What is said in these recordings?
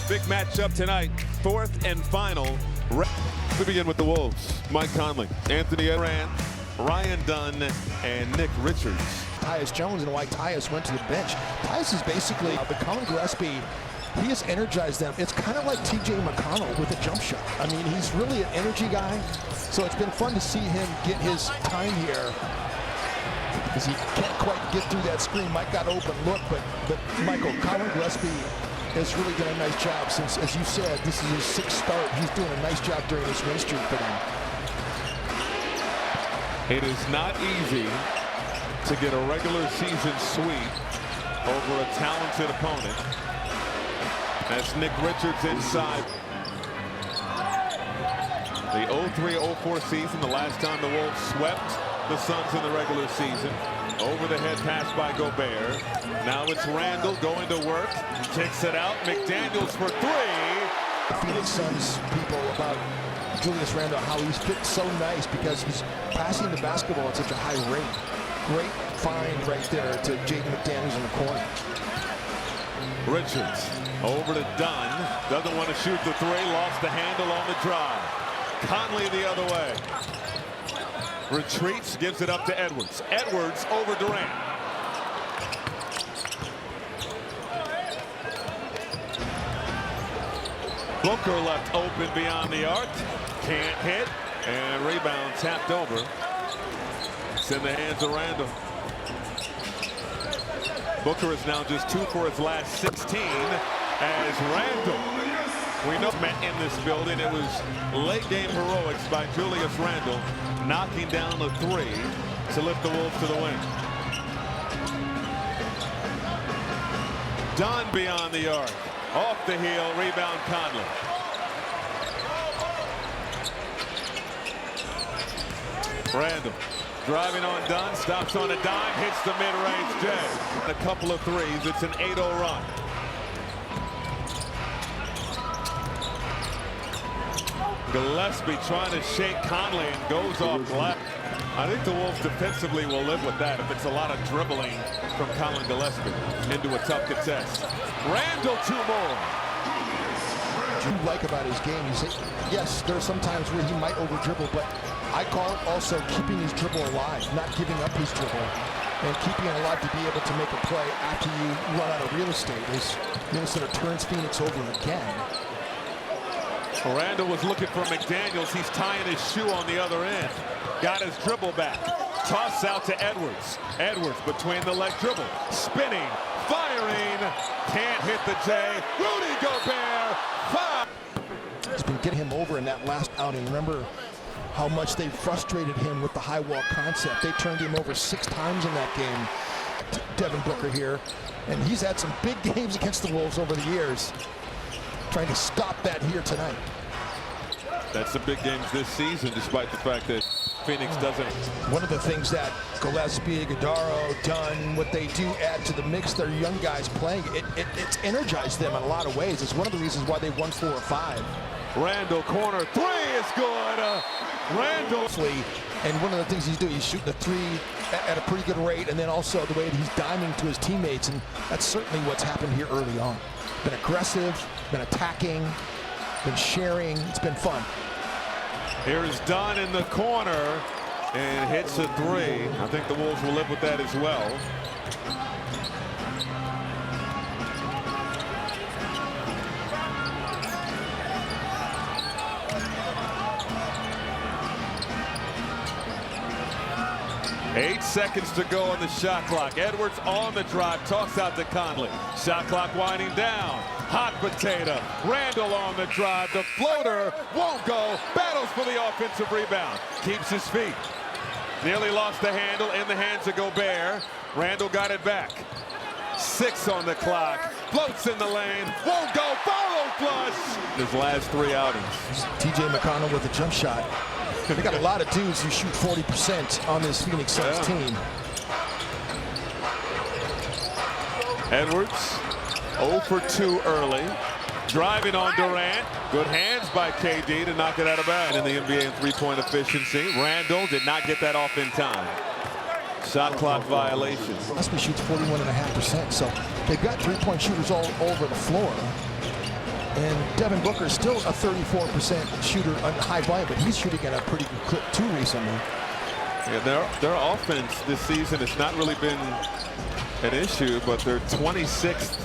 Big matchup tonight, fourth and final. We begin with the Wolves. Mike Conley, Anthony Edran, Ryan Dunn, and Nick Richards. Tyus Jones, and why Tyus went to the bench. Tyus is basically the Colin Gillespie. He has energized them. It's kind of like TJ McConnell with a jump shot. I mean, he's really an energy guy. So it's been fun to see him get his time here, because he can't quite get through that screen. Mike got open look, but Michael, Colin Gillespie has really done a nice job since, as you said, this is his sixth start. He's doing a nice job during this win streak for them. It is not easy to get a regular season sweep over a talented opponent. That's Nick Richards inside. The 03-04 season, the last time the Wolves swept the Suns in the regular season. Over the head pass by Gobert. Now it's Randall going to work. Kicks it out. McDaniels for three. Phoenix Suns people about Julius Randle, how he's fit so nice because he's passing the basketball at such a high rate. Great find right there to Jaden McDaniels in the corner. Richards over to Dunn. Doesn't want to shoot the three. Lost the handle on the drive. Conley the other way. Retreats, gives it up to Edwards. Edwards over Durant. Booker left open beyond the arc. Can't hit. And rebound tapped over. It's in the hands of Randall. Booker is now just 2 for his last 16 as Randall. We know met in this building. It was late game heroics by Julius Randle, knocking down the three to lift the Wolves to the win. Dunn beyond the arc. Off the heel, rebound Conley. Randle driving on Dunn, stops on a dime, hits the mid-range J. A couple of threes, it's an 8-0 run. Gillespie trying to shake Conley and goes off left. I think the Wolves defensively will live with that if it's a lot of dribbling from Colin Gillespie into a tough contest. Randall, 2 more. What you like about his game, you say, yes, there are some times where he might over-dribble, but I call it also keeping his dribble alive, not giving up his dribble, and keeping it alive to be able to make a play after you run out of real estate. As Minnesota turns Phoenix over again. Randall was looking for McDaniels. He's tying his shoe on the other end. Got his dribble back. Toss out to Edwards. Edwards between the leg dribble. Spinning. Firing. Can't hit the J. Rudy Gobert. Foul. It's been getting him over in that last outing. Remember how much they frustrated him with the high wall concept. They turned him over 6 times in that game. Devin Booker here. And he's had some big games against the Wolves over the years. Trying to stop that here tonight. That's the big games this season, despite the fact that Phoenix doesn't. One of the things that Gillespie, Godaro, Dunn, what they do add to the mix, their young guys playing, it's energized them in a lot of ways. It's one of the reasons why they won 4 or 5. Randall corner, 3 is good. Randall. And one of the things he's doing, he's shooting the 3 at a pretty good rate, and then also the way that he's diming to his teammates, and that's certainly what's happened here early on. Been aggressive, been attacking, been sharing. It's been fun. Here's Dunn in the corner and hits a 3. I think the Wolves will live with that as well. Eight seconds to go on the shot clock. Edwards on the drive, toss out to Conley. Shot clock winding down. Hot potato. Randall on the drive. The floater won't go. Battles for the offensive rebound. Keeps his feet. Nearly lost the handle in the hands of Gobert. Randall got it back. 6 on the clock. Floats in the lane. Won't go. Follow flush. His last 3 outings. TJ McConnell with a jump shot. They got a lot of dudes who shoot 40% on this Phoenix Suns team. Edwards 0 for 2 early. Driving on Durant. Good hands by KD to knock it out of bounds. In the NBA in 3-point efficiency. Randall did not get that off in time. Shot clock violation. Gillespie shoots 41.5%, so they've got 3-point shooters all over the floor. And Devin Booker is still a 34% shooter on high volume, but he's shooting at a pretty good clip too recently. Yeah, their offense this season has not really been an issue, but they're 26th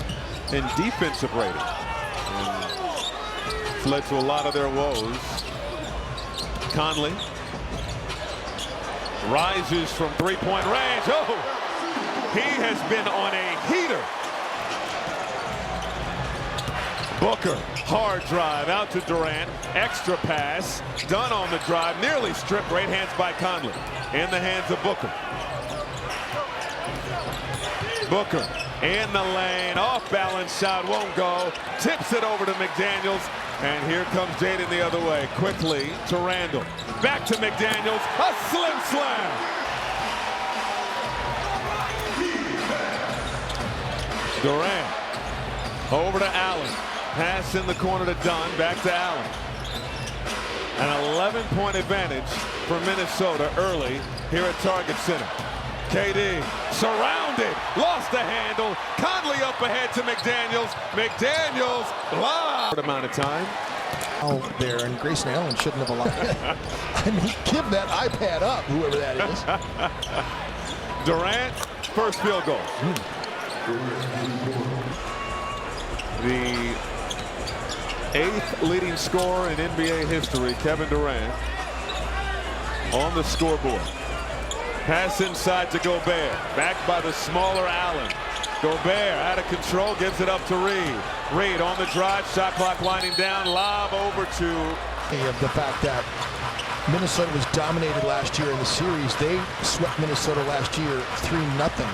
in defensive rating. And it's led to a lot of their woes. Conley rises from three-point range. Oh, he has been on a heater. Booker, hard drive out to Durant, extra pass, done on the drive, nearly stripped. Great hands by Conley. In the hands of Booker. Booker in the lane, off balance shot, won't go. Tips it over to McDaniels, and here comes Jaden the other way. Quickly to Randall. Back to McDaniels, a slim slam. Durant over to Allen. Pass in the corner to Dunn, back to Allen. An 11-point advantage for Minnesota early here at Target Center. KD surrounded, lost the handle. Conley up ahead to McDaniels. McDaniels live. Amount of time. Oh, there, and Grayson Allen shouldn't have allowed. I mean, give that iPad up, whoever that is. Durant, first field goal. The 8th leading scorer in NBA history, Kevin Durant, on the scoreboard. Pass inside to Gobert, backed by the smaller Allen. Gobert out of control, gives it up to Reed. Reed on the drive, shot clock winding down, lob over to. The fact that Minnesota was dominated last year in the series, they swept Minnesota last year 3-0.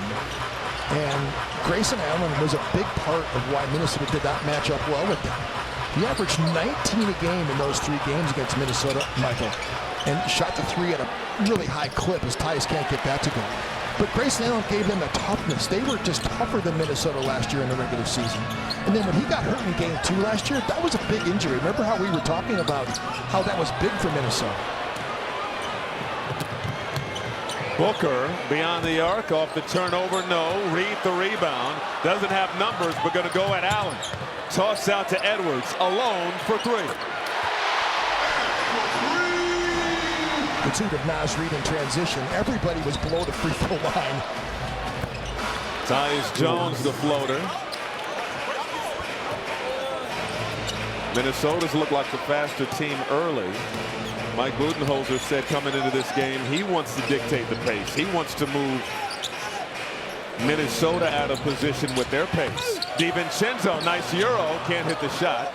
And Grayson Allen was a big part of why Minnesota did not match up well with them. He averaged 19 a game in those 3 games against Minnesota, Michael, and shot the 3 at a really high clip, as Tyus can't get that to go. But Grayson Allen gave them a toughness. They were just tougher than Minnesota last year in the regular season. And then when he got hurt in game 2 last year, that was a big injury. Remember how we were talking about how that was big for Minnesota? Booker beyond the arc, off the turnover, no. Reed the rebound, doesn't have numbers, but going to go at Allen. Toss out to Edwards, alone for 3. Pursuit of Naz Reid in transition. Everybody was below the free throw line. Tyus Jones, the floater. Minnesota's looked like the faster team early. Mike Budenholzer said coming into this game, he wants to dictate the pace. He wants to move Minnesota out of position with their pace. DiVincenzo, nice Euro, can't hit the shot.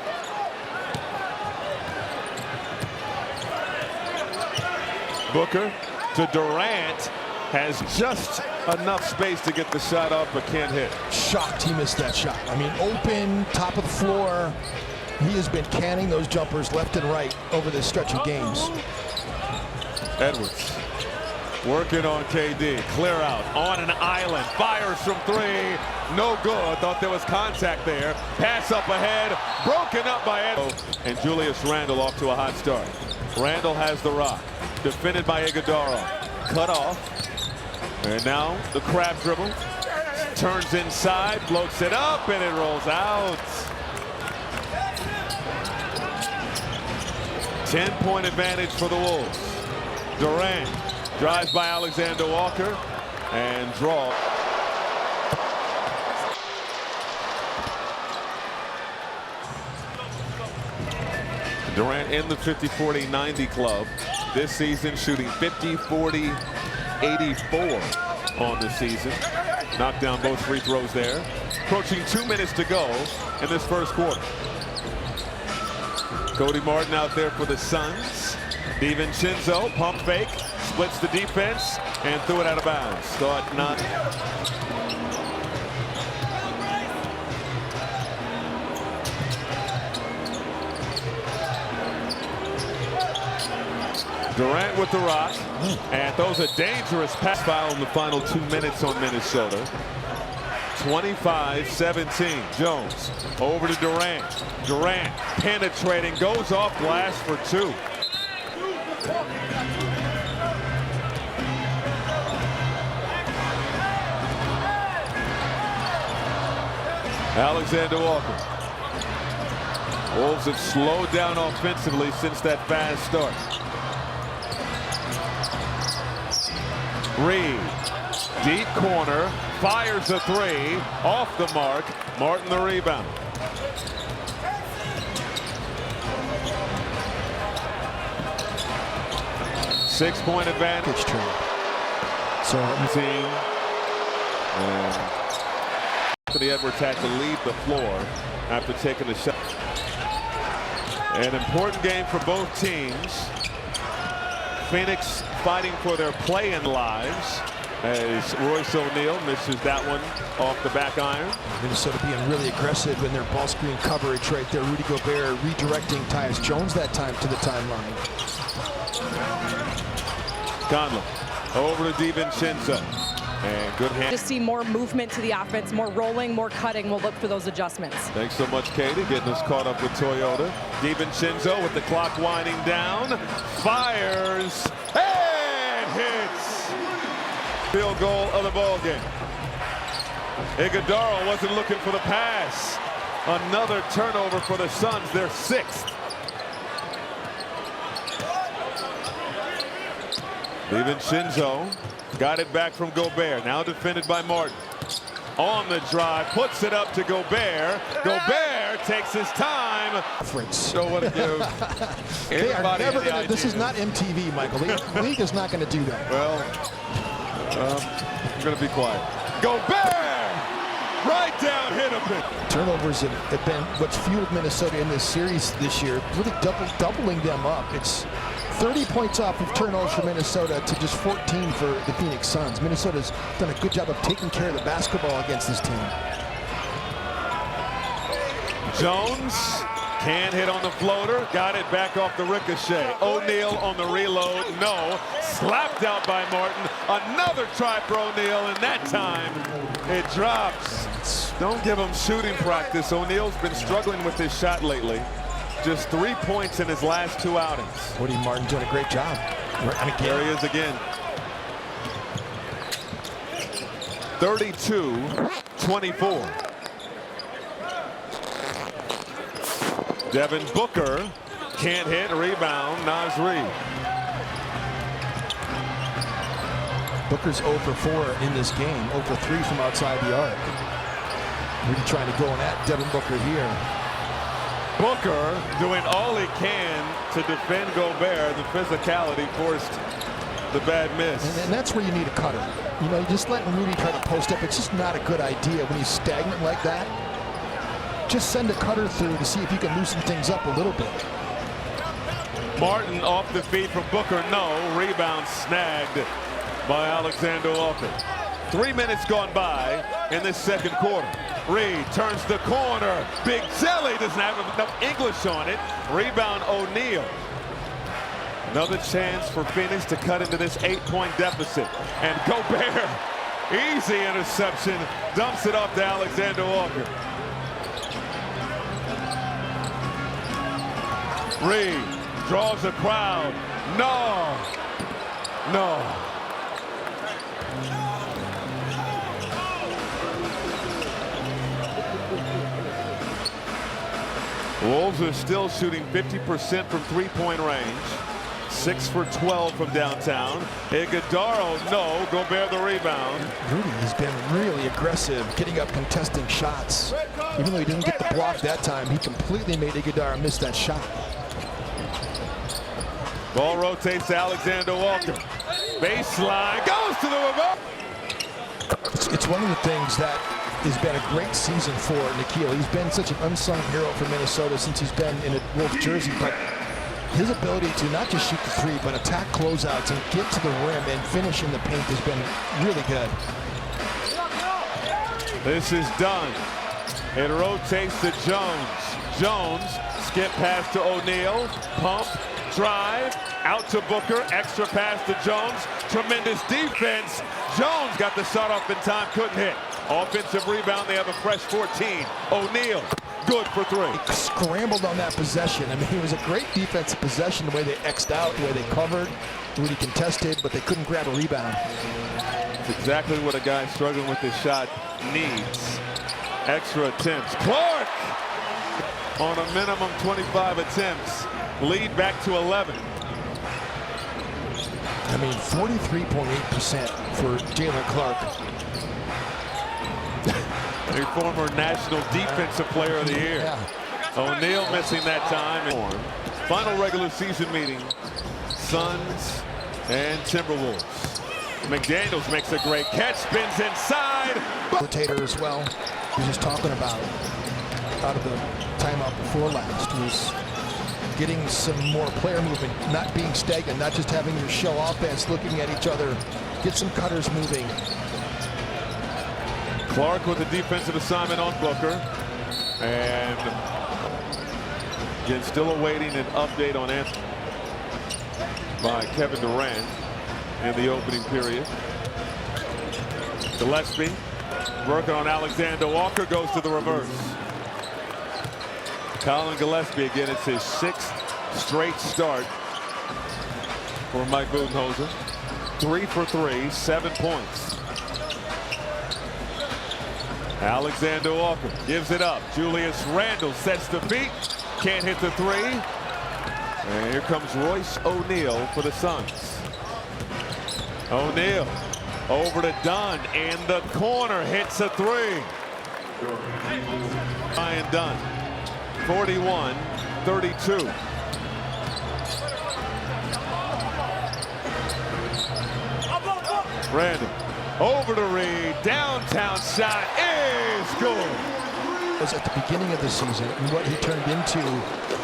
Booker to Durant, has just enough space to get the shot off, but can't hit. Shocked he missed that shot. I mean, open, top of the floor. He has been canning those jumpers left and right over this stretch of games. Edwards working on KD. Clear out on an island. Fires from 3. No good. Thought there was contact there. Pass up ahead. Broken up by Edwards. And Julius Randle off to a hot start. Randle has the rock. Defended by Iguodala. Cut off. And now the crab dribble. Turns inside. Floats it up and it rolls out. 10-point advantage for the Wolves. Durant drives by Alexander Walker and draw. Durant in the 50-40-90 club this season, shooting 50-40-84 on the season. Knocked down both free throws there. Approaching 2 minutes to go in this first quarter. Cody Martin out there for the Suns. DiVincenzo, pump fake, splits the defense, and threw it out of bounds. Thought not. Durant with the rock, and throws a dangerous pass. Foul in the final 2 minutes on Minnesota. 25-17. Jones over to Durant. Durant penetrating, goes off glass for 2. Alexander Walker Wolves have slowed down offensively since that fast start. Reed, deep corner, fires a three, off the mark. Martin the rebound. Six-point advantage. So team. And Anthony Edwards had to leave the floor after taking the shot. An important game for both teams. Phoenix fighting for their play-in lives as Royce O'Neal misses that one off the back iron. Minnesota being really aggressive in their ball screen coverage right there. Rudy Gobert redirecting Tyus Jones that time to the timeline. Conley over to DiVincenzo. And good hand. Just see more movement to the offense, more rolling, more cutting. We'll look for those adjustments. Thanks so much, Katie, getting us caught up with Toyota. DiVincenzo with the clock winding down. Fires and hits. Field goal of the ball game. Iguodala wasn't looking for the pass. Another turnover for the Suns, their sixth. DiVincenzo got it back from Gobert, now defended by Martin. On the drive, puts it up to Gobert. Gobert takes his time. So what to do. They are never gonna, this is not MTV, Michael. The league is not going to do that. Well, I'm going to be quiet. Gobert! Right down, hit him. Turnovers have been what's fueled Minnesota in this series this year, really doubling them up. It's 30 points off of turnovers for Minnesota to just 14 for the Phoenix Suns. Minnesota's done a good job of taking care of the basketball against this team. Jones can't hit on the floater. Got it back off the ricochet. O'Neal on the reload. No. Slapped out by Martin. Another try for O'Neal, and that time it drops. Don't give him shooting practice. O'Neal's been struggling with his shot lately. Just 3 points in his last two outings. Woody Martin doing a great job. And again. There he is again. 32-24. Devin Booker can't hit. Rebound. Naz Reid. Booker's 0 for 4 in this game. 0 for 3 from outside the arc. Really trying to go in at Devin Booker here. Booker doing all he can to defend Gobert. The physicality forced the bad miss. And that's where you need a cutter. You know, just letting Rudy try to post up, it's just not a good idea when he's stagnant like that. Just send a cutter through to see if you can loosen things up a little bit. Martin off the feed from Booker. No. Rebound snagged by Alexander Walker. 3 minutes gone by in this second quarter. Reed turns the corner. Big Jelly doesn't have enough English on it. Rebound O'Neal. Another chance for Phoenix to cut into this 8-point deficit. And Gobert, easy interception, dumps it off to Alexander Walker. Reed draws the crowd. No. No. Wolves are still shooting 50% from three-point range. 6 for 12 from downtown. Iguodala, no. Gobert the rebound. Rudy has been really aggressive, getting up contesting shots. Even though he didn't get the block that time, he completely made Iguodala miss that shot. Ball rotates to Alexander Walker. Baseline, goes to the reverse. It's one of the things that has been a great season for Nickeil. He's been such an unsung hero for Minnesota since he's been in a Wolves jersey, but his ability to not just shoot the three, but attack closeouts and get to the rim and finish in the paint has been really good. This is done. It rotates to Jones. Jones, skip pass to O'Neal, pump, drive, out to Booker, extra pass to Jones, tremendous defense. Jones got the shot off in time, couldn't hit. Offensive rebound, they have a fresh 14. O'Neal, good for 3. He scrambled on that possession. I mean, it was a great defensive possession, the way they X'd out, the way they covered. Rudy contested, but they couldn't grab a rebound. It's exactly what a guy struggling with his shot needs. Extra attempts. Clark! on a minimum 25 attempts. Lead back to 11. I mean, 43.8% for Jalen Clark. A former National Defensive Player of the Year. Yeah. O'Neal missing that time. Final regular season meeting, Suns and Timberwolves. McDaniels makes a great catch, spins inside. Rotator as well. He's just talking about out of the timeout before last was getting some more player movement, not being stagnant, not just having your shell offense looking at each other. Get some cutters moving. Clark with a defensive assignment on Booker. And again, still awaiting an update on Anthony by Kevin Durant in the opening period. Gillespie working on Alexander Walker, goes to the reverse. Colin Gillespie again, it's his 6th straight start for Mike Budenholzer. 3 for 3, 7 points. Alexander Walker gives it up. Julius Randle sets the beat. Can't hit the 3. And here comes Royce O'Neal for the Suns. O'Neal over to Dunn in the corner, hits a 3. Ryan Dunn, 41-32. Randall over to Reed, downtown shot is good. Was at the beginning of the season and what he turned into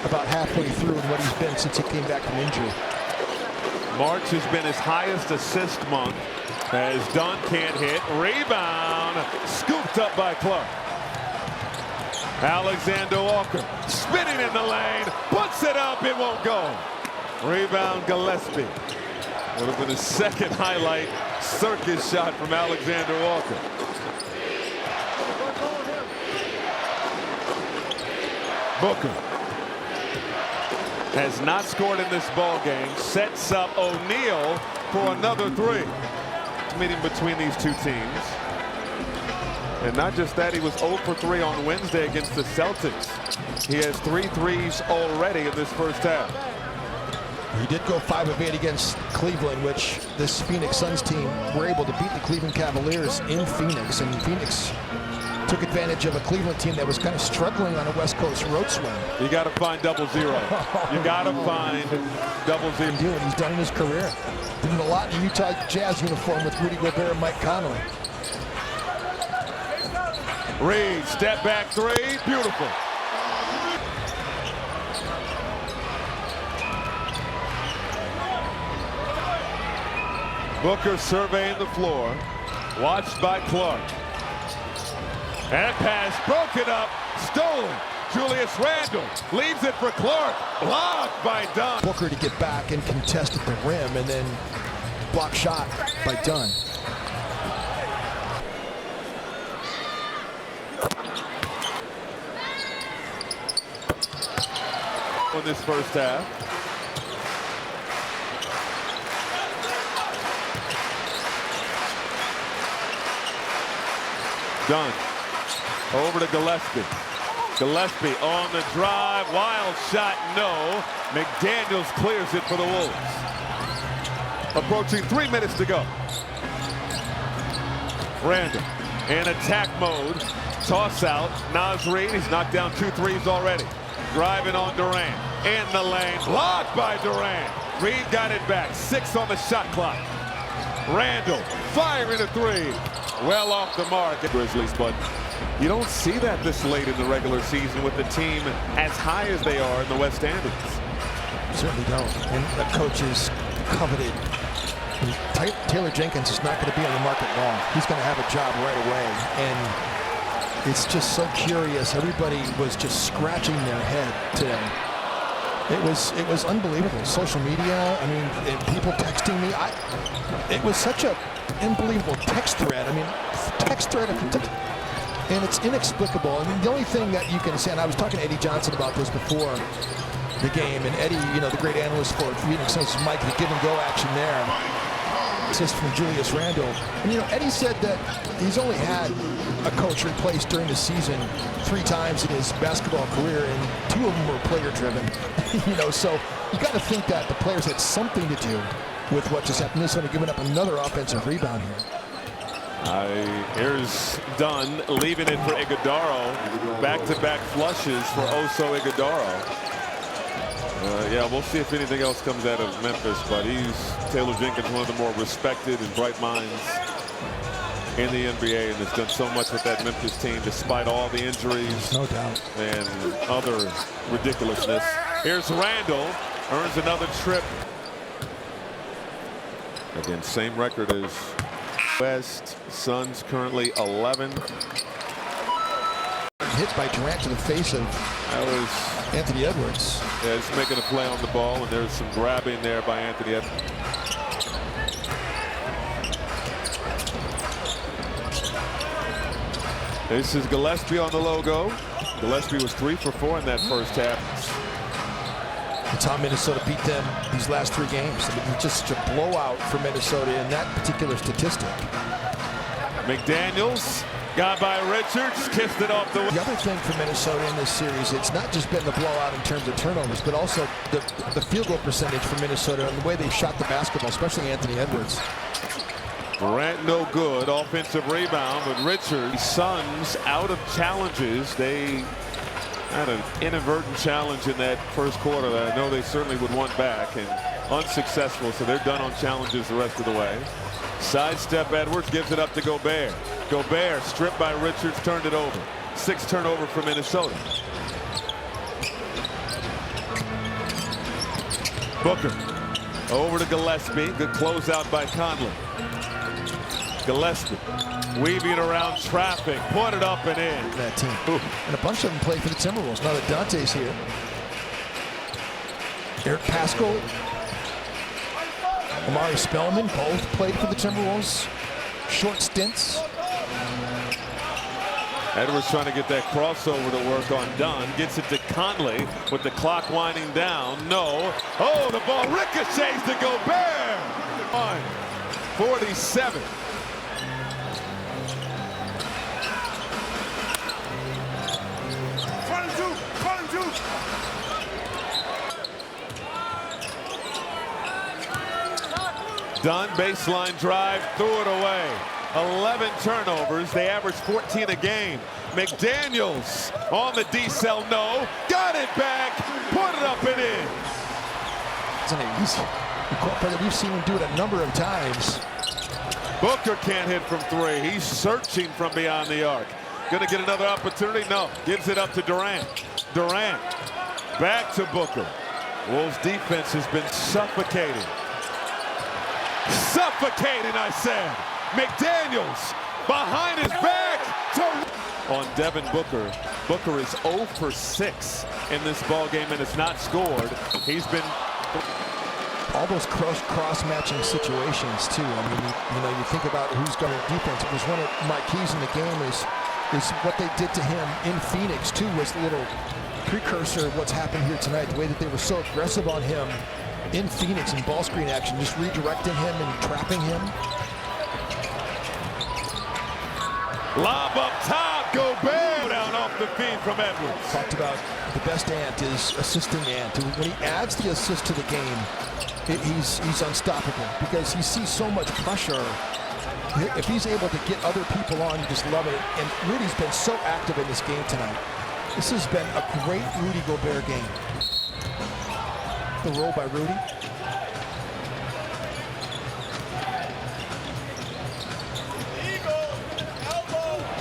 about halfway through and what he's been since he came back from injury. March has been his highest assist month as Dunn can't hit. Rebound scooped up by Clark. Alexander Walker spinning in the lane, puts it up, it won't go. Rebound Gillespie. Would have been his 2nd highlight circus shot from Alexander Walker. Booker has not scored in this ball game. Sets up O'Neal for another 3. Meeting between these two teams. And not just that, he was 0 for 3 on Wednesday against the Celtics. He has 3 threes already in this first half. He did go 5 of 8 against Cleveland, which this Phoenix Suns team were able to beat the Cleveland Cavaliers in Phoenix. And Phoenix took advantage of a Cleveland team that was kind of struggling on a West Coast road swing. You got to find double zero. You got to find double zero. He's done in his career. Did a lot in the Utah Jazz uniform with Rudy Gobert and Mike Conley. Reed, step back 3, beautiful. Booker surveying the floor, watched by Clark. And pass broken up, stolen. Julius Randle leaves it for Clark, blocked by Dunn. Booker to get back and contest at the rim, and then block shot by Dunn. In this first half. Dunn over to Gillespie. Gillespie on the drive, wild shot, no. McDaniels clears it for the Wolves. Approaching 3 minutes to go. Randall in attack mode. Toss out. Naz Reid, he's knocked down 2 threes already. Driving on Durant. In the lane. Blocked by Durant. Reid got it back. 6 on the shot clock. Randall firing a 3. Well off the mark. Grizzlies, but you don't see that this late in the regular season with the team as high as they are in the West Standings. Certainly don't. And the coach is coveted. Taylor Jenkins is not going to be on the market long. He's going to have a job right away. And it's just so curious. Everybody was just scratching their head today. It was unbelievable. Social media, I mean, and people texting me. It was such a unbelievable text thread. I mean, text thread after text. And it's inexplicable. I mean, the only thing that you can say, and I was talking to Eddie Johnson about this before the game, and Eddie, you know, the great analyst for Phoenix Suns, Mike, the give and go action there. Assist from Julius Randle. And Eddie said that he's only had a coach replaced during the season 3 times in his basketball career, and 2 of them were player driven. So you got to think that the players had something to do with what just happened. Minnesota giving up another offensive rebound here. Here's Dunn leaving it for Iguodaro. Back-to-back flushes for Oso Iguodaro. Yeah, we'll see if anything else comes out of Memphis, but Taylor Jenkins, one of the more respected and bright minds in the NBA, and has done so much with that Memphis team despite all the injuries, no doubt, and other ridiculousness. Here's Randle, earns another trip. Again, same record as West. Suns currently 11. Hit by Durant to the face of Anthony Edwards. Yeah, he's making a play on the ball, and there's some grabbing there by Anthony Edwards. This is Gillespie on the logo. Gillespie was 3 for 4 in that first half. That's how Minnesota beat them these last 3 games. I mean, it's just such a blowout for Minnesota in that particular statistic. McDaniels got by Richards, kissed it off the. The other thing for Minnesota in this series, it's not just been the blowout in terms of turnovers, but also the field goal percentage for Minnesota and the way they've shot the basketball, especially Anthony Edwards. Durant no good. Offensive rebound, but Richards. Suns out of challenges. They had an inadvertent challenge in that first quarter that I know they certainly would want back, and unsuccessful, so they're done on challenges the rest of the way. Sidestep Edwards, gives it up to Gobert. Gobert stripped by Richards, turned it over. 6th turnover for Minnesota. Booker over to Gillespie. Good closeout by Conley. Gillespie weaving around traffic, put it up and in. That team. Ooh. And a bunch of them play for the Timberwolves. Now that Dante's here. Eric Paschall, Amari Spellman, both played for the Timberwolves. Short stints. Edwards trying to get that crossover to work on Dunn. Gets it to Conley with the clock winding down. No. Oh, the ball ricochets to Gobert. 47. Dunn, baseline drive, threw it away. 11 turnovers. They average 14 a game. McDaniels on the decel, no. Got it back, put it up and in. Isn't it easy? We've seen him do it a number of times. Booker can't hit from 3. He's searching from beyond the arc. Gonna get another opportunity? No. Gives it up to Durant. Durant back to Booker. Wolves defense has been suffocating. Suffocating, I said. McDaniels behind his back to on Devin Booker. Booker is 0 for 6 in this ball game and has not scored. He's been all those cross-matching situations too. I mean, you think about who's going to defense. It was one of my keys in the game is what they did to him in Phoenix too. Was a little precursor of what's happened here tonight. The way that they were so aggressive on him in Phoenix in ball screen action, just redirecting him and trapping him. Lob up top, Gobert down off the feed from Edwards. Talked about the best Ant is assisting Ant. When he adds the assist to the game, he's unstoppable because he sees so much pressure. If he's able to get other people on, you just love it. And Rudy's been so active in this game tonight. This has been a great Rudy Gobert game. The roll by Rudy.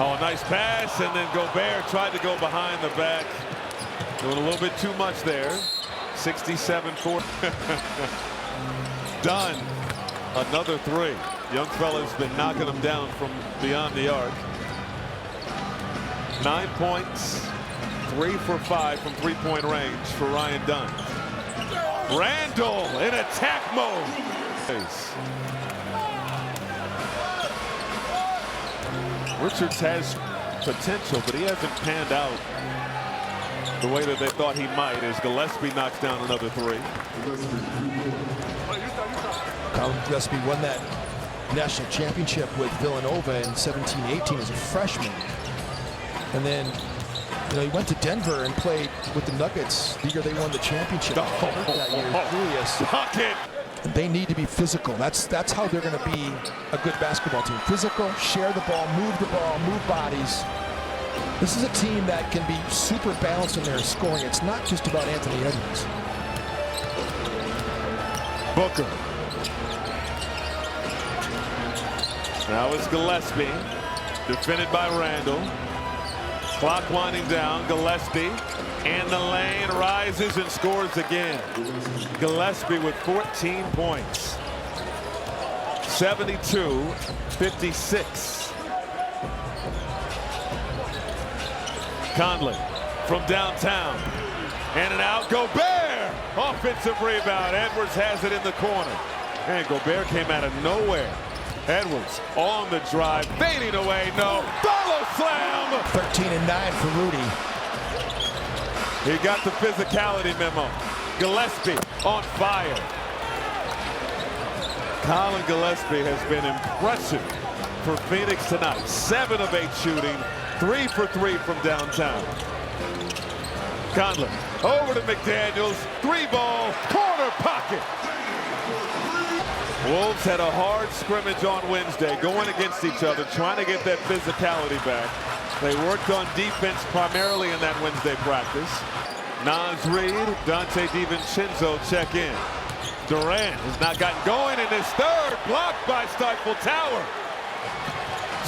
Oh, a nice pass, and then Gobert tried to go behind the back. Doing a little bit too much there. 67-4. Dunn, another 3. Young fella's been knocking them down from beyond the arc. 9 points, 3 for 5 from three-point range for Ryan Dunn. Randle in attack mode. Richards has potential, but he hasn't panned out the way that they thought he might as Gillespie knocks down another 3. Gillespie won that national championship with Villanova in 17-18 as a freshman. And then, you know, he went to Denver and played with the Nuggets the year they won the championship. That year, Julius. Bucket. They need to be physical. That's how they're going to be a good basketball team. Physical, share the ball, move bodies. This is a team that can be super balanced in their scoring. It's not just about Anthony Edwards. Booker. Now it's Gillespie, defended by Randall. Clock winding down. Gillespie in the lane, rises and scores again. Gillespie with 14 points. 72-56. Conley from downtown. And an out. Gobert! Offensive rebound. Edwards has it in the corner. And Gobert came out of nowhere. Edwards on the drive, fading away, no, follow slam! 13-9 for Rudy. He got the physicality memo. Gillespie on fire. Colin Gillespie has been impressive for Phoenix tonight. 7 of 8 shooting, 3 for 3 from downtown. Conley over to McDaniels, 3-ball, corner pocket. Wolves had a hard scrimmage on Wednesday, going against each other, trying to get that physicality back. They worked on defense primarily in that Wednesday practice. Naz Reid, Dante DiVincenzo check in. Durant has not gotten going in this third, blocked by Stifle Tower.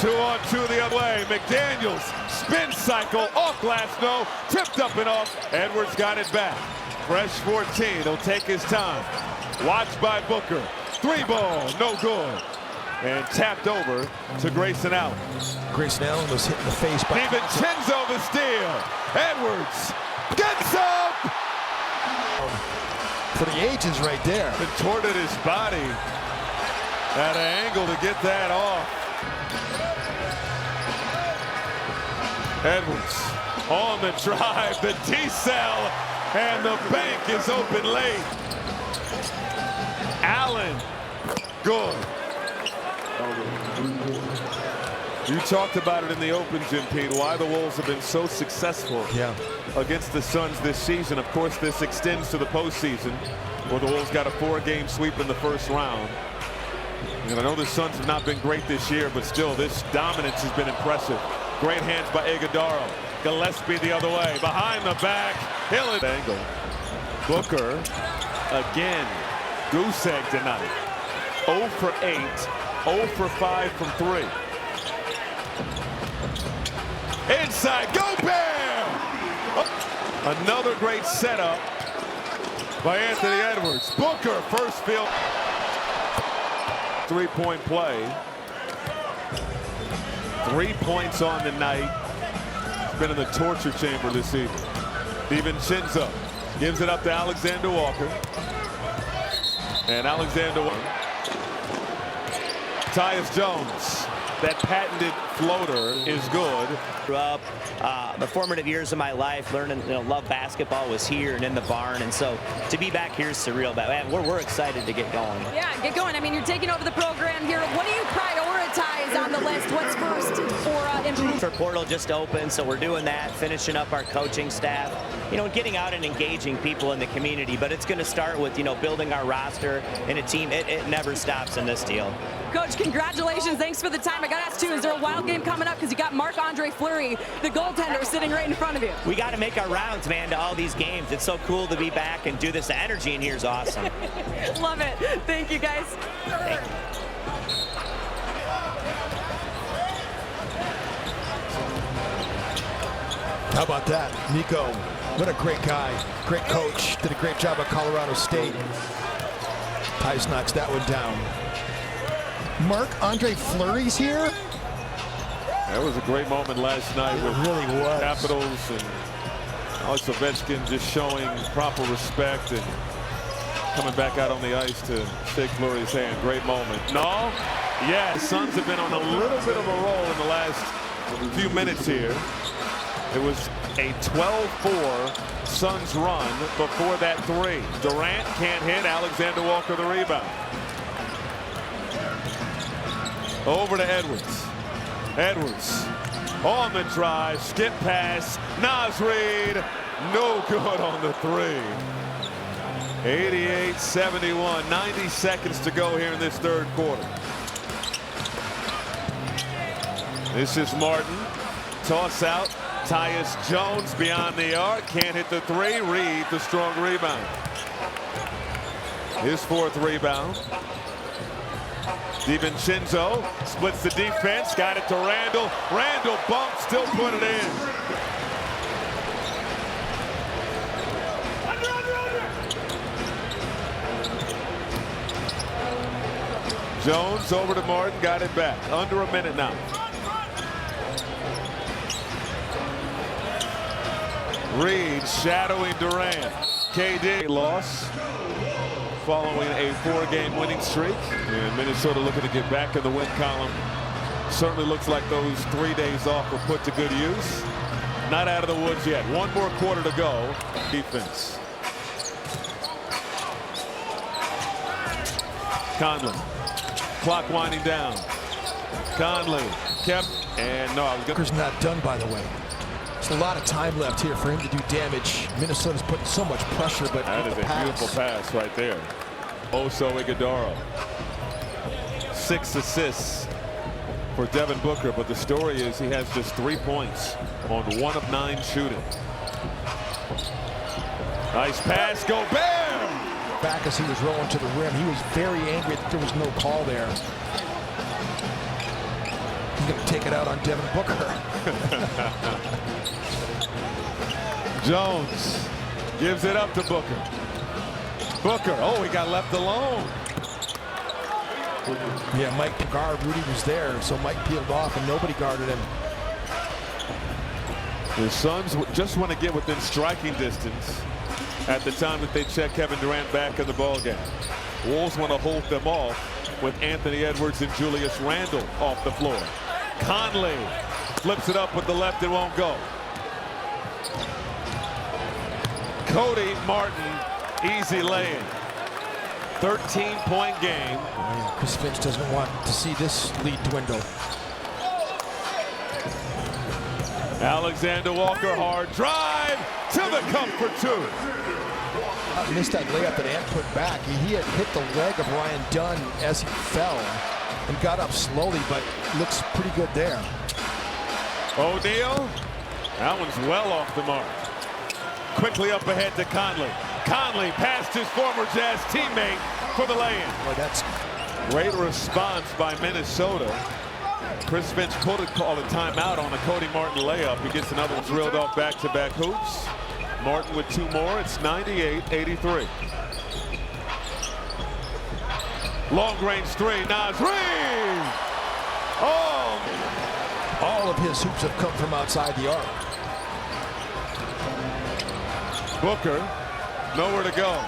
2-on-2 the other way. McDaniels, spin cycle, off glass, no, tipped up and off. Edwards got it back. Fresh 14, he'll take his time. Watched by Booker. 3-ball, no good. And tapped over to Grayson Allen. Grayson Allen was hit in the face by DiVincenzo the steal. Edwards gets up! For the ages right there. Contorted his body at an angle to get that off. Edwards on the drive, the D-cell, and the bank is open late. Allen, good. You talked about it in the open, Jim Pete, why the Wolves have been so successful against the Suns this season. Of course, this extends to the postseason, where the Wolves got a 4-game sweep in the first round. And I know the Suns have not been great this year, but still, this dominance has been impressive. Great hands by Iguodala. Gillespie the other way, behind the back, Hill angle. Booker again. Goose egg tonight. 0 for 8, 0 for 5 from 3. Inside, Gobert! Another great setup by Anthony Edwards. Booker, first field. 3-point play. 3 points on the night. He's been in the torture chamber this evening. DiVincenzo gives it up to Alexander Walker. And Alexander Tyus Jones, that patented floater is good. Grew up, the formative years of my life, learning, love basketball was here and in the barn, and so to be back here is surreal. But man, we're excited to get going. Yeah, get going. I mean, you're taking over the program here. What do you prioritize on the list? What's first for improvement? For portal just opened, so we're doing that, finishing up our coaching staff, getting out and engaging people in the community. But it's going to start with, building our roster and a team. It never stops in this deal. Coach, congratulations. Thanks for the time. I got to ask, too, is there a wild game coming up? Because you got Marc-Andre Fleury, the goaltender, sitting right in front of you. We got to make our rounds, man, to all these games. It's so cool to be back and do this. The energy in here is awesome. Love it. Thank you, guys. Thank you. How about that? Nico, what a great guy. Great coach. Did a great job at Colorado State. Tice knocks that one down. Marc-Andre Fleury's here? That was a great moment last night with really was. Capitals and Alex Ovechkin just showing proper respect and coming back out on the ice to shake Fleury's hand. Great moment. No? Yeah, the Suns have been on a little bit of a roll in the last few minutes here. It was a 12-4 Suns run before that 3. Durant can't hit. Alexander Walker the rebound. Over to Edwards. Edwards on the drive, skip pass, Naz Reid, no good on the three. 88-71, 90 seconds to go here in this third quarter. This is Martin, toss out, Tyus Jones beyond the arc, can't hit the three. Reid, the strong rebound. His fourth rebound. DiVincenzo splits the defense, got it to Randall. Randall bumped, still put it in. Jones over to Martin, got it back. Under a minute now. Reid shadowing Durant. KD loss following a 4-game winning streak. And Minnesota looking to get back in the win column. Certainly looks like those 3 days off were put to good use. Not out of the woods yet. One more quarter to go. Defense. Conley. Clock winding down. Conley kept, and no, I was Booker's not done, by the way. There's a lot of time left here for him to do damage. Minnesota's putting so much pressure, but that is a beautiful pass right there. Oso Ighodaro. 6 assists for Devin Booker, but the story is he has just 3 points on 1 of 9 shooting. Nice pass, Gobert! Back as he was rolling to the rim, he was very angry that there was no call there. He's going to take it out on Devin Booker. Jones gives it up to Booker. Booker, oh, he got left alone. Yeah, Mike guard, Rudy was there, so Mike peeled off and nobody guarded him. The Suns just want to get within striking distance at the time that they check Kevin Durant back in the ballgame. Wolves want to hold them off with Anthony Edwards and Julius Randle off the floor. Conley flips it up with the left, it won't go. Cody Martin, easy lay-in. 13-point game. Chris Finch doesn't want to see this lead dwindle. Alexander Walker, hard drive to the cup for 2. Missed that layup that Ant put back. He had hit the leg of Ryan Dunn as he fell and got up slowly, but looks pretty good there. O'Neal, that one's well off the mark. Quickly up ahead to Conley. Conley past his former Jazz teammate for the lay-in. Boy, that's great response by Minnesota. Chris Finch called a timeout on a Cody Martin layup. He gets another one drilled off back-to-back hoops. Martin with 2 more. It's 98-83. Long-range 3. Naz Reid. Oh! All of his hoops have come from outside the arc. Booker, nowhere to go.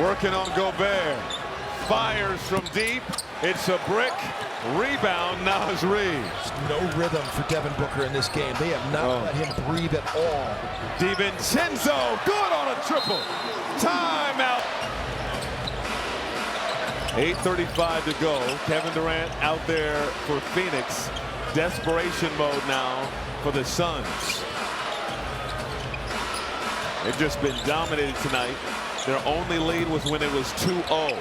Working on Gobert. Fires from deep. It's a brick. Rebound, Naz Reid. No rhythm for Devin Booker in this game. They have not let him breathe at all. DiVincenzo, good on a triple. Timeout. 8:35 to go. Kevin Durant out there for Phoenix. Desperation mode now for the Suns. They've just been dominated tonight. Their only lead was when it was 2-0.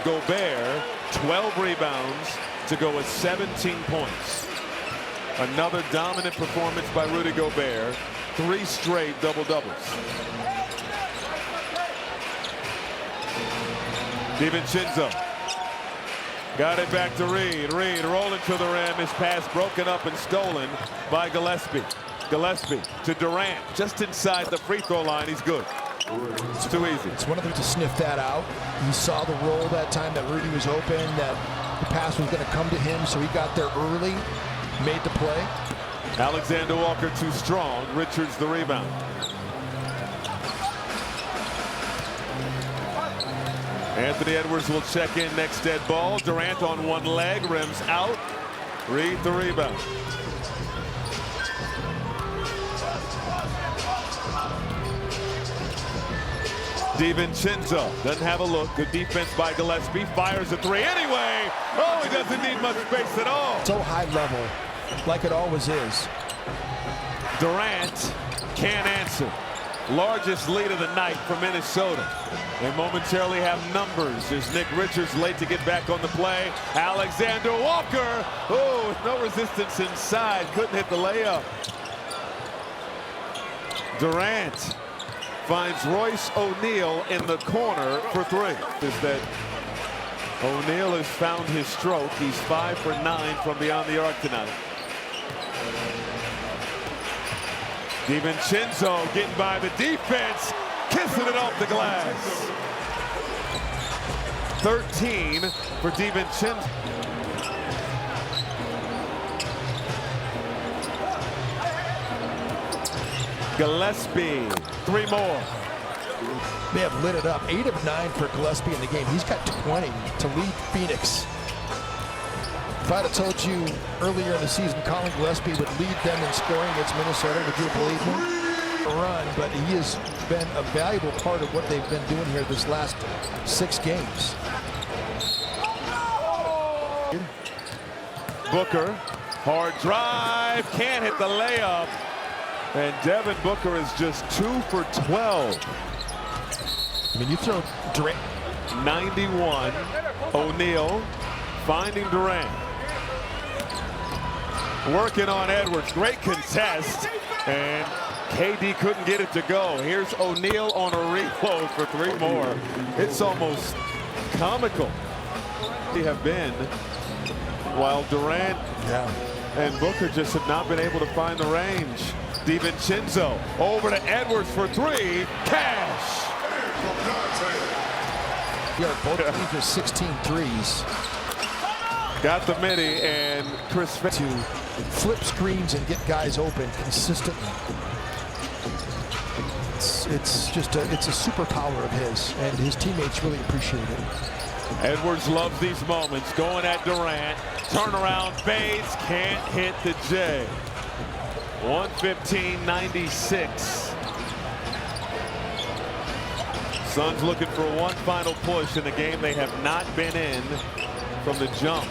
Gobert, 12 rebounds to go with 17 points. Another dominant performance by Rudy Gobert. 3 straight double-doubles. DiVincenzo. Got it back to Reid. Reid rolling to the rim. His pass broken up and stolen by Gillespie. Gillespie to Durant. Just inside the free throw line. He's good. It's too easy. It's one of them to sniff that out. He saw the roll that time that Rudy was open, that the pass was going to come to him, so he got there early, made the play. Alexander Walker too strong. Richards the rebound. Anthony Edwards will check in next dead ball. Durant on one leg, rims out. Reid the rebound. DiVincenzo doesn't have a look. Good defense by Gillespie. Fires a three anyway. Oh, he doesn't need much space at all. So high level, like it always is. Durant can't answer. Largest lead of the night for Minnesota. They momentarily have numbers as Nick Richards late to get back on the play. Alexander Walker. Oh, with no resistance inside. Couldn't hit the layup. Durant finds Royce O'Neal in the corner for three. Is that O'Neal has found his stroke. He's 5 for 9 from beyond the arc tonight. DiVincenzo getting by the defense, kissing it off the glass. 13 for DiVincenzo. Gillespie, 3 more. They have lit it up. 8 of 9 for Gillespie in the game. He's got 20 to lead Phoenix. If I'd have told you earlier in the season Colin Gillespie would lead them in scoring against Minnesota, would you believe me? Run, but he has been a valuable part of what they've been doing here this last 6 games. Booker, hard drive, can't hit the layup. And Devin Booker is just 2 for 12. I mean, you throw Durant. 91, O'Neal finding Durant. Working on Edwards, great contest, and KD couldn't get it to go. Here's O'Neal on a reload for 3 more. It's almost comical. They have been, while Durant and Booker just have not been able to find the range. DiVincenzo over to Edwards for 3. Cash. Both teams with 16 threes. Got the midi and Chris to flip screens and get guys open consistently. It's just it's a superpower of his, and his teammates really appreciate it. Edwards loves these moments. Going at Durant. Turnaround fades. Can't hit the J. 115-96. Suns looking for one final push in a game they have not been in from the jump.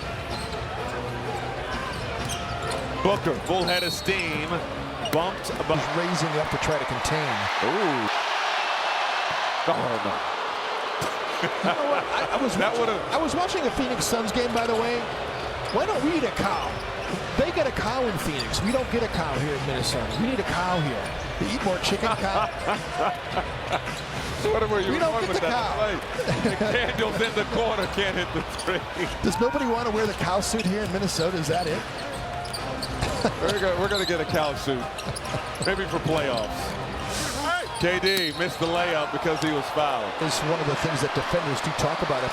Booker, full head of steam. Bumped about. He's raising up to try to contain. Ooh. Oh, no. You know what? I was watching a Phoenix Suns game, by the way. Why don't we eat a cow? They get a cow in Phoenix. We don't get a cow here in Minnesota. We need a cow here. They eat more chicken cow. Whatever you we don't want get with the that cow. Daniels in the corner, can't hit the 3. Does nobody want to wear the cow suit here in Minnesota? Is that it? We're going to get a cow suit. Maybe for playoffs. KD missed the layup because he was fouled. It's one of the things that defenders do talk about.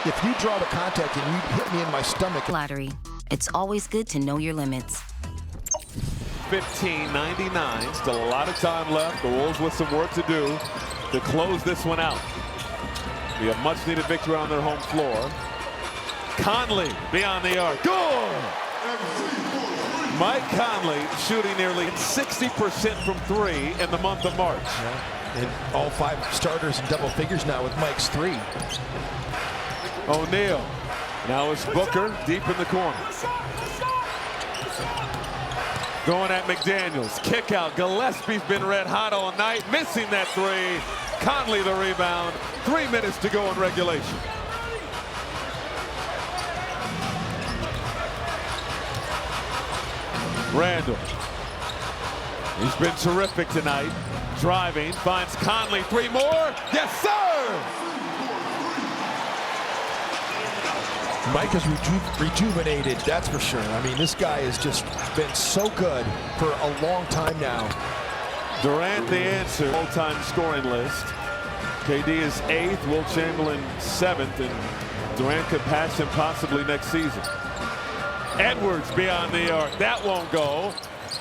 If you draw the contact and you hit me in my stomach. Lottery. It's always good to know your limits. 15-99. Still a lot of time left. The Wolves with some work to do to close this one out. Be a much-needed victory on their home floor. Conley beyond the arc. Good! Mike Conley shooting nearly 60% from 3 in the month of March. Yeah. And all 5 starters in double figures now with Mike's 3. O'Neal. Now it's Booker deep in the corner. Going at McDaniels. Kick out. Gillespie's been red hot all night. Missing that 3. Conley the rebound. 3 minutes to go in regulation. Randall. He's been terrific tonight. Driving. Finds Conley. 3 more. Yes, sir! Mike is rejuvenated, that's for sure. I mean, this guy has just been so good for a long time now. Durant the answer. All-time scoring list. KD is 8th, Will Chamberlain 7th, and Durant could pass him possibly next season. Edwards beyond the arc. That won't go.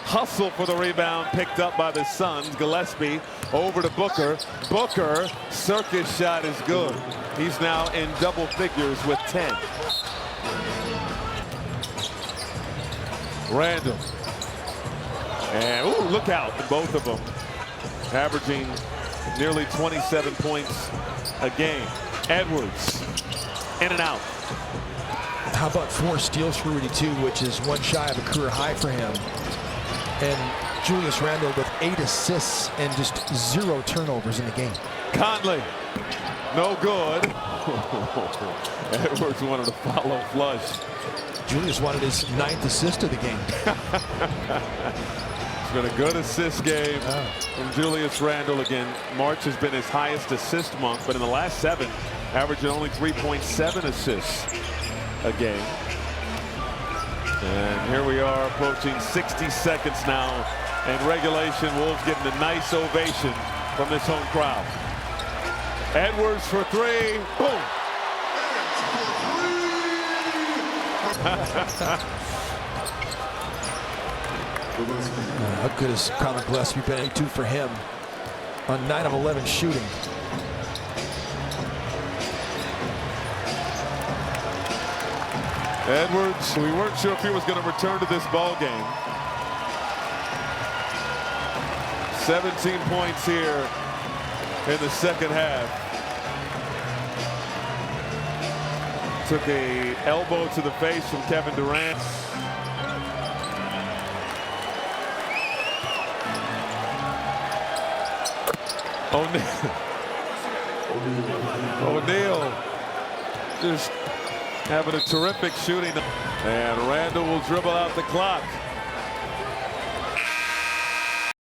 Hustle for the rebound, picked up by the Suns. Gillespie over to Booker. Booker, circus shot is good. He's now in double figures with 10. Randall. And ooh, look out, both of them averaging nearly 27 points a game. Edwards, in and out. How about 4 steals for Rudy too, which is 1 shy of a career high for him. And Julius Randle with 8 assists and just 0 turnovers in the game. Conley, no good. Edwards wanted to follow flush. Julius wanted his 9th assist of the game. It's been a good assist game from Julius Randle. Again, March has been his highest assist month, but in the last 7, averaging only 3.7 assists a game. And here we are approaching 60 seconds now in regulation. Wolves getting a nice ovation from this home crowd. Edwards for 3. Boom. How good has Colin Gillespie been? 2 for him on 9 of 11 shooting. Edwards, we weren't sure if he was going to return to this ball game. 17 points here in the second half. Took a elbow to the face from Kevin Durant. O'Neal just having a terrific shooting. And Randle will dribble out the clock.